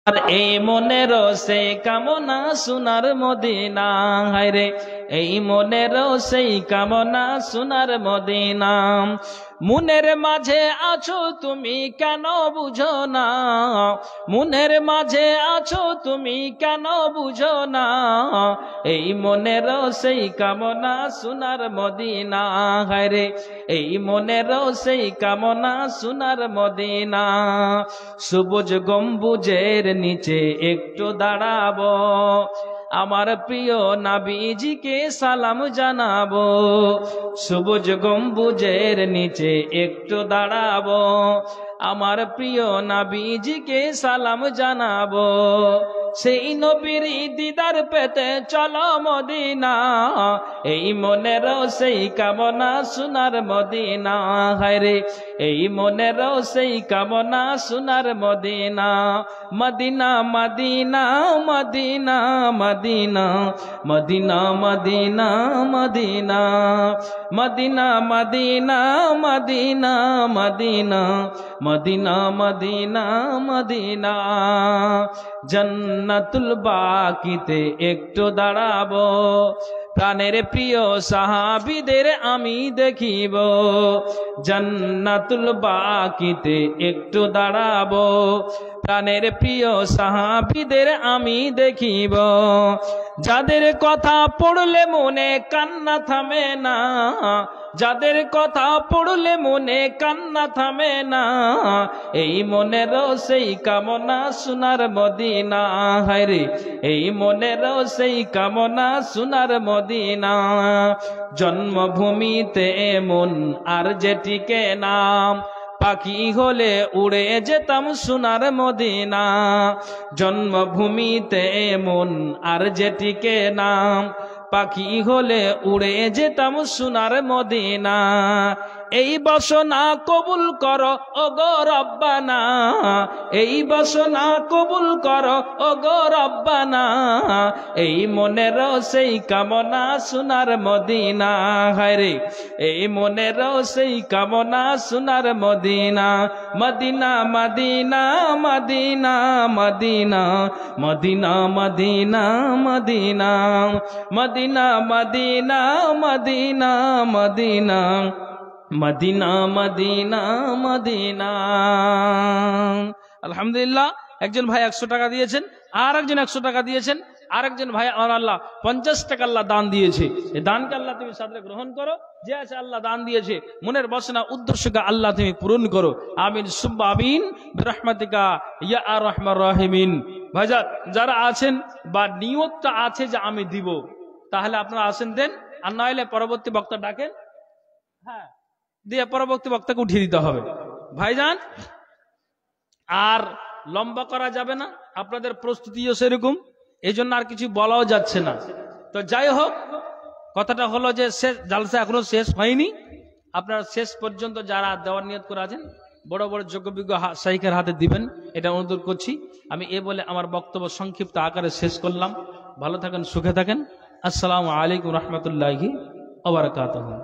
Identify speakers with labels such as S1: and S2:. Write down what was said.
S1: আর এই মনের সেই কামনা সোনার মদিনা, হায়রে এই মনের সেই কামনা সোনার মদিনা। মনের মাঝে আছো তুমি কেন বুঝো না, মনের মাঝে আছো তুমি কেন বুঝো না, এই মনের সেই কামনা সোনার মদিনা, হায়রে এই মনের সেই কামনা সোনার মদিনা। সবুজ গম্বুজের নিচে একটু দাঁড়াবো, আমার প্রিয় নবীজিকে সালাম জানাবো। সবুজ গম্বুজের নিচে একটু দাঁড়াবো, আমার প্রিয় নবীজিকে সালাম জানাবো। সেই নবীর দিদার পেতে চলো মদিনা, এই মনের সেই কামনা সোনার মদিনা, হায়রে এই মনের সেই কামনা সোনার Medina. Medina Medina Medina Medina Medina Medina Medina Medina Medina Medina Medina Medina Medina Madina. জান্নাতুল বাকিতে একটু দাঁড়াবো, প্রাণের প্রিয় সাহাবীদের আমি দেখিব। জান্নাতুল বাকিতে একটু দাঁড়াবো, প্রাণের প্রিয় সাহাবীদের আমি দেখিব। যাদের কথা পড়লে মনে কান্না থামে না, যাদের কথা পড়লে মনে কান্না থামে না, এই মনের সেই কামনা সোনার মদিনা, হায়রে এই মনের সেই কামনা সোনার মদিনা। জন্মভূমিতে মন আর যেটিকে নাম, পাখি হলে উড়ে যেতাম সোনার মদিনা। জন্মভূমিতে মন আর যেটিকে নাম, পাখি হলে উড়ে যেতাম সোনার মদিনা। এই বাসনা কবুল করো ওগো রব্বানা, এই বাসনা কবুল করো ওগো রব্বানা, এই মনের সেই কামনা সোনার মদিনা, হায়রে এই মনের সেই কামনা সোনার Medina. Medina Medina Medina Medina Medina Medina Medina Medina Medina Medina Medina Medina Medina Medina. আলহামদুলিল্লাহ, একজন ভাই 100 টাকা দিয়েছেন, আর একজন 100 টাকা দিয়েছেন, আর একজন ভাই আমার আল্লাহ 50 টাকা আল্লাহ দান দিয়েছে। এই দানকে আল্লাহ তুমি সাদরে গ্রহণ করো, যে আছে আল্লাহ দান দিয়েছে মনের বাসনা উদ্দেশ্যকে আল্লাহ তুমি পূরণ করো। আমিন সুম্মা আমিন বিরহমাতিকা ইয়া আরহামার রাহিমিন। ভাইজান যারা আছেন বা নিয়তটা আছে যে আমি দিব, তাহলে আপনারা আসেন দেন, আর না হলে পরবর্তী বক্তা ডাকেন, হ্যাঁ দিয়ে পরবর্তী বক্তাকে উঠিয়ে দিতে হবে। ভাইজান আর লম্বা করা যাবে না, আপনাদের প্রস্তুতিও সেরকম, এই জন্য আর কিছু বলাও যাচ্ছে না। তো যাই হোক, কথাটা হলো যে শেষ জালসা এখনো শেষ হয়নি। আপনারা শেষ পর্যন্ত যারা দেওয়ার নিয়ত করে আছেন বড় বড় যোগ্যবিজ্ঞ শাইখের হাতে দিবেন, এটা অনুরোধ করছি। আমি এ বলে আমার বক্তব্য সংক্ষিপ্ত আকারে শেষ করলাম। ভালো থাকেন, সুখে থাকেন। আসসালামু আলাইকুম রহমতুল্লাহি ওয়া বারাকাতুহু।